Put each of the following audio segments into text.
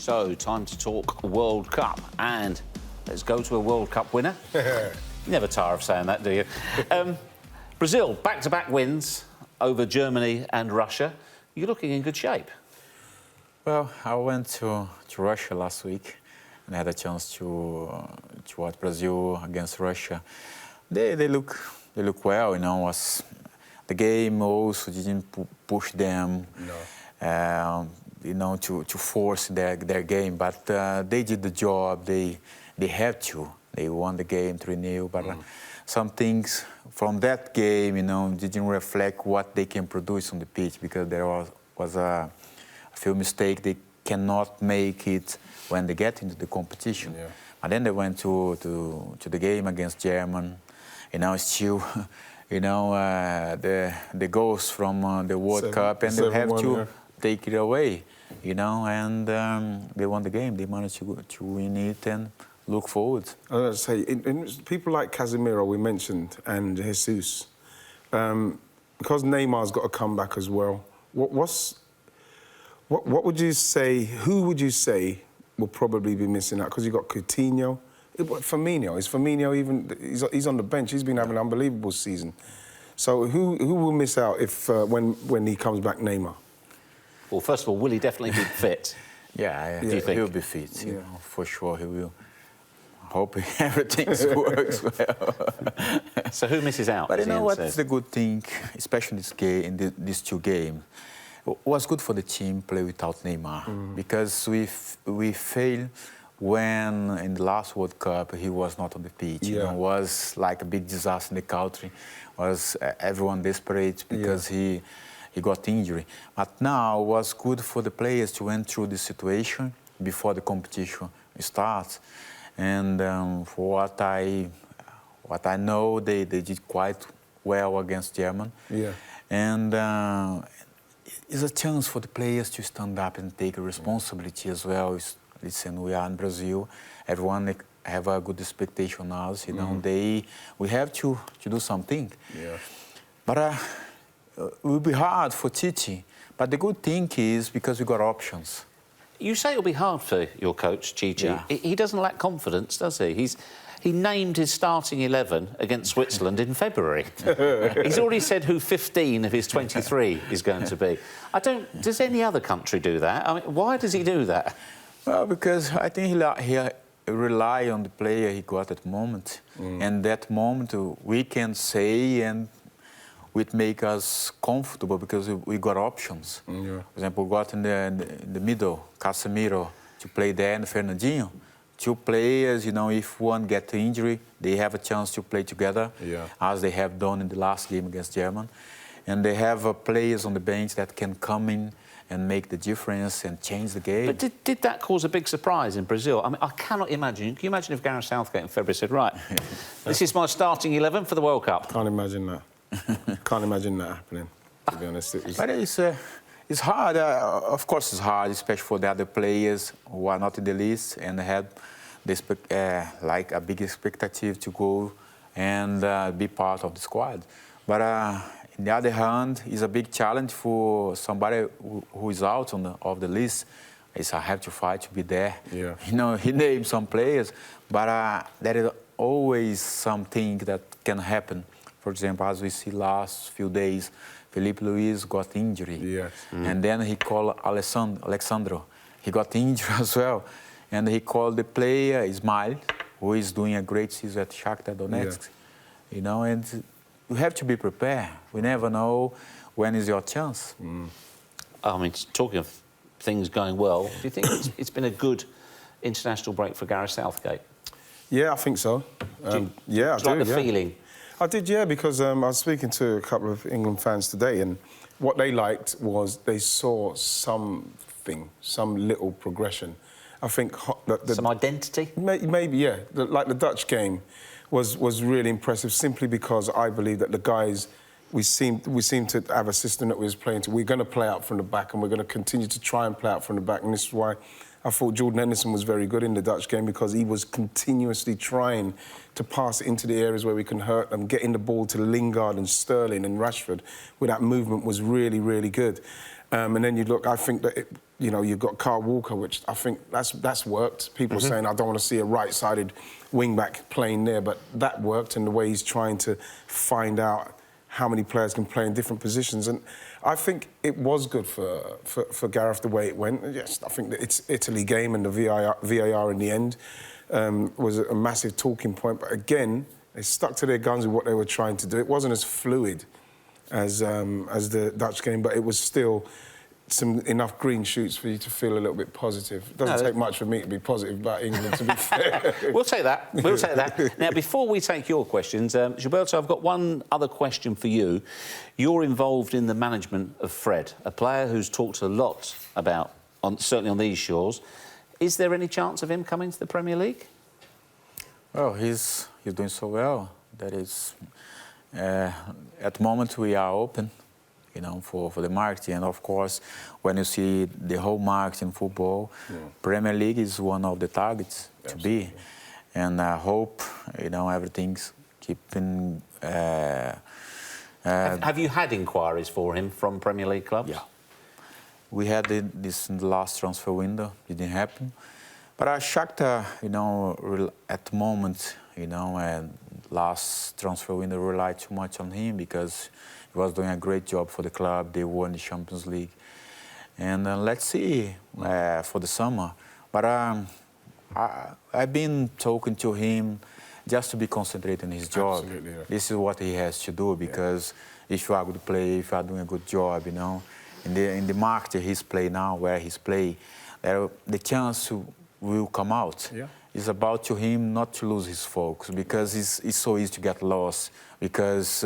So, time to talk World Cup. And let's go to a World Cup winner. You never tire of saying that, do you? Brazil, back-to-back wins over Germany and Russia. You're looking in good shape. Well, I went to Russia last week and had a chance to watch Brazil against Russia. They look well, you know. The game also didn't push them, no. You know, to force their game, but they did the job. They had to. They won the game 3-0, but some things from that game, you know, didn't reflect what they can produce on the pitch, because there was a few mistakes they cannot make it when they get into the competition. Yeah. And then they went to the game against Germany. You know, still, you know, the goals from the World Cup, and they have to take it away, you know, and they won the game. They managed to win it and look forward. I was going to say, people like Casemiro, we mentioned, and Jesus, because Neymar's got to come back as well, what would you say, who would you say will probably be missing out? Because you've got Coutinho. Firmino, is Firmino even... He's on the bench. He's been having an unbelievable season. So who will miss out if when he comes back, Neymar? Well, first of all, will he definitely be fit? Yeah, do you think? He'll be fit, you know, for sure he will. Hoping everything works well. So who misses out? But you know what's the good thing, especially this game, in these two games? It was good for the team play without Neymar, because we failed when in the last World Cup he was not on the pitch. You know, it was like a big disaster in the country. Was everyone desperate because he got injury. But now it was good for the players to went through this situation before the competition starts. And for what I know, they did quite well against Germany. Yeah. And it's a chance for the players to stand up and take responsibility as well. Listen, we are in Brazil. Everyone have a good expectation on us. You know, we have to do something. Yeah. But it will be hard for Tite. But the good thing is because we got options. You say it'll be hard for your coach, Gigi. Yeah. He doesn't lack confidence, does he? He named his starting 11 against Switzerland in February. He's already said who 15 of his 23 is going to be. Does any other country do that? I mean, why does he do that? Well, because I think he rely on the player he got at the moment. And that moment we can say and it make us comfortable because we got options. For example, we got in the middle, Casemiro to play there and Fernandinho. Two players, you know, if one gets injury, they have a chance to play together, as they have done in the last game against Germany. And they have players on the bench that can come in and make the difference and change the game. But did that cause a big surprise in Brazil? I mean, I cannot imagine. Can you imagine if Gareth Southgate in February said, right, this is my starting 11 for the World Cup? Can't imagine that. Can't imagine that happening, to be honest. But it's hard. Of course, it's hard, especially for the other players who are not in the list and have this, like a big expectative to go and be part of the squad. But on the other hand, it's a big challenge for somebody who is out of the list. I have to fight to be there. Yeah. You know, he named some players, but there is always something that can happen. For example, as we see last few days, Felipe Luis got injury. Yes. And then he called Alexandro. He got injured as well. And he called the player, Ismail, who is doing a great season at Shakhtar Donetsk. Yeah. You know, and you have to be prepared. We never know when is your chance. I mean, talking of things going well, do you think it's been a good international break for Gareth Southgate? Yeah, I think so. Yeah, I do. Like the feeling? I did, yeah, because I was speaking to a couple of England fans today, and what they liked was they saw something, some little progression. I think... some identity? Maybe, yeah. Like the Dutch game was really impressive, simply because I believe that the guys, we seem to have a system that we was playing to. We're going to play out from the back, and we're going to continue to try and play out from the back, and this is why I thought Jordan Henderson was very good in the Dutch game because he was continuously trying to pass it into the areas where we can hurt them, getting the ball to Lingard and Sterling and Rashford, where that movement was really, really good. And then you look, I think that, you've got Kyle Walker, which I think that's worked. People are saying, I don't want to see a right-sided wing-back playing there, but that worked in the way he's trying to find out how many players can play in different positions. And I think it was good for Gareth the way it went. Yes, I think that it's Italy game and the VAR in the end was a massive talking point. But again, they stuck to their guns with what they were trying to do. It wasn't as fluid as the Dutch game, but it was still enough green shoots for you to feel a little bit positive. It doesn't take much for me to be positive about England, to be fair. We'll take that. We'll take that. Now, before we take your questions, Gilberto, I've got one other question for you. You're involved in the management of Fred, a player who's talked a lot about, certainly on these shores. Is there any chance of him coming to the Premier League? Well, he's doing so well. That is, at the moment we are open, for the market. And of course, when you see the whole market in football, Premier League is one of the targets to be. And I hope, everything's keeping... Have you had inquiries for him from Premier League clubs? Yeah. We had this in the last transfer window. It didn't happen. But Shakhtar, at the moment, and last transfer window relied too much on him because he was doing a great job for the club. They won the Champions League. And let's see for the summer. But I've been talking to him just to be concentrated on his job. Absolutely, yeah. This is what he has to do because if you are a good player, if you are doing a good job, in the market he's playing now, where he's playing, the chance will come out. Yeah. It's about to him not to lose his focus because it's so easy to get lost because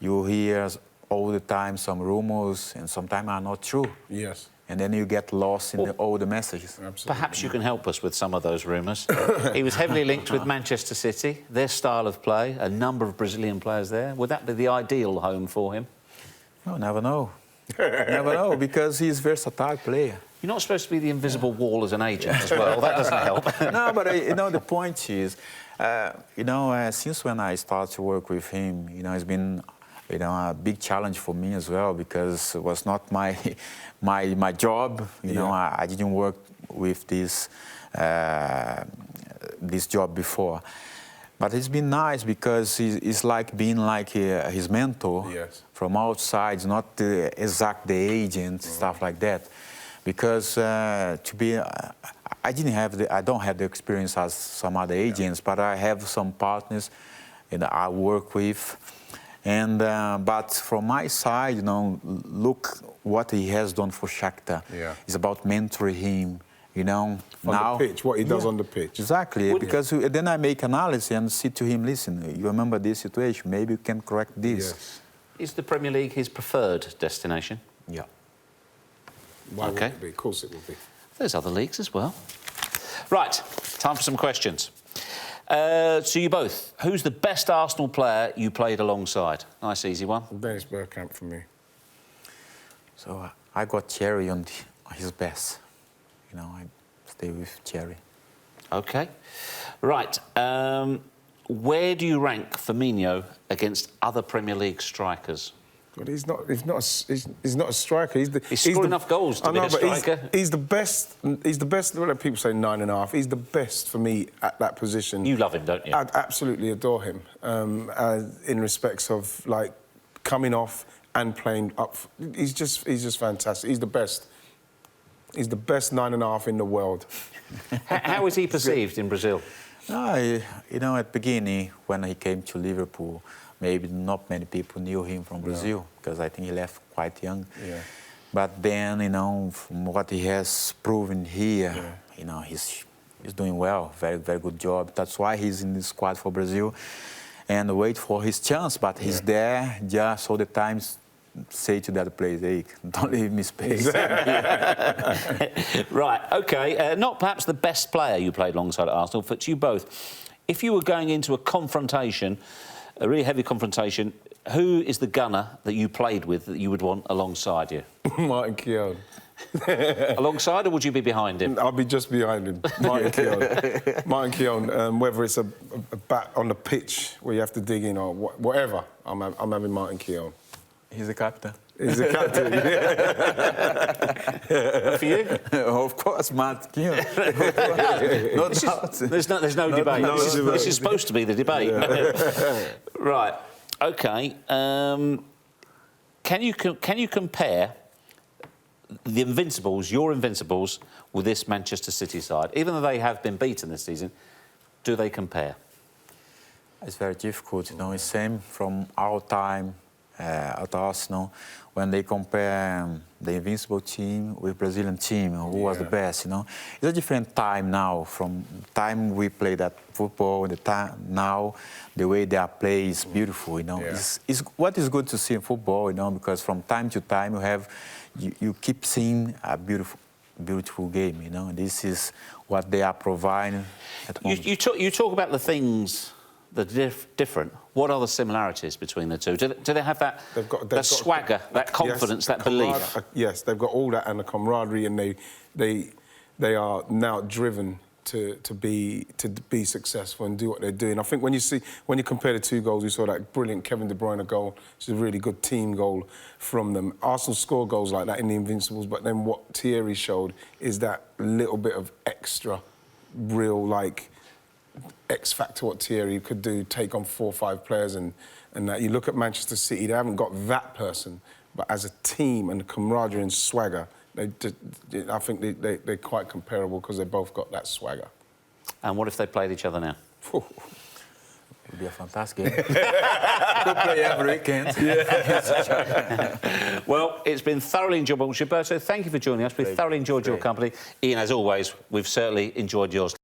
you hear all the time some rumors and sometimes are not true. Yes. And then you get lost in all the messages. Absolutely. Perhaps you can help us with some of those rumours. He was heavily linked with Manchester City, their style of play, a number of Brazilian players there. Would that be the ideal home for him? No, never know. Never know, because he's a versatile player. You're not supposed to be the invisible wall as an agent as well. That doesn't help. No, but the point is, since when I started to work with him, it's been, a big challenge for me as well because it was not my job. I didn't work with this job before. But it's been nice because it's like being like his mentor from outside, not the agent, stuff like that. Because I don't have the experience as some other agents, but I have some partners that I work with. And but from my side, look what he has done for Shakhtar. Yeah. It's about mentoring him. On the pitch, what he does on the pitch. Exactly, because then I make analysis and say to him, listen, you remember this situation, maybe you can correct this. Yes. Is the Premier League his preferred destination? Yeah. Why would it be? Of course it will be. There's other leagues as well. Right, time for some questions. So you both, who's the best Arsenal player you played alongside? Nice, easy one. Dennis Bergkamp for me. So I got Thierry on his best. I stay with Thierry. OK. Right. Where do you rank Firmino against other Premier League strikers? But he's not a striker. He's scored enough goals to be a striker. He's the best. He's the best. Well, people say 9.5. He's the best for me at that position. You love him, don't you? I absolutely adore him. In respects of like coming off and playing up. He's just fantastic. He's the best. He's the best 9.5 in the world. How is he perceived in Brazil? At the beginning, when he came to Liverpool, maybe not many people knew him from Brazil, because I think he left quite young. Yeah. But then, from what he has proven here, he's doing well, very, very good job. That's why he's in the squad for Brazil and wait for his chance. But he's there just all the time. Say to the other players, hey, don't leave me space. Right, OK. Not perhaps the best player you played alongside at Arsenal, but you both. If you were going into a confrontation, a really heavy confrontation, who is the gunner that you played with that you would want alongside you? Martin Keown. Alongside, or would you be behind him? I'll be just behind him, Martin Keown. Martin Keown, whether it's a bat on the pitch where you have to dig in or whatever, I'm having Martin Keown. He's the captain. He's the captain. For you? Of course, Martin Keown. No doubt. There's no debate. This is supposed to be the debate. Yeah. Right. OK. Can you compare the Invincibles, your Invincibles, with this Manchester City side? Even though they have been beaten this season, do they compare? It's very difficult, you know. It's same from our time at Arsenal when they compare the Invincible team with Brazilian team, who was the best, you know. It's a different time now from time we played that football, the time now, the way they are played is beautiful, you know. It's what is good to see in football, you know, because from time to time you keep seeing a beautiful game, you know. This is what they are providing at home. You talk about the things that are different. What are the similarities between the two? Do they have that swagger, that confidence, that belief? Yes, they've got all that and the camaraderie, and they are now driven to be successful and do what they're doing. I think when you compare the two goals, we saw that brilliant Kevin De Bruyne goal, which is a really good team goal from them. Arsenal score goals like that in the Invincibles, but then what Thierry showed is that little bit of extra, real, like, X factor what Thierry could do, take on 4 or 5 players, and that. You look at Manchester City, they haven't got that person, but as a team and the camaraderie and swagger, I think they're quite comparable because they both got that swagger. And what if they played each other now? It would be a fantastic game. Could play every weekend. Well, it's been thoroughly enjoyable. Gilberto, thank you for joining us. We've thoroughly enjoyed your company. Ian, as always, we've certainly enjoyed yours.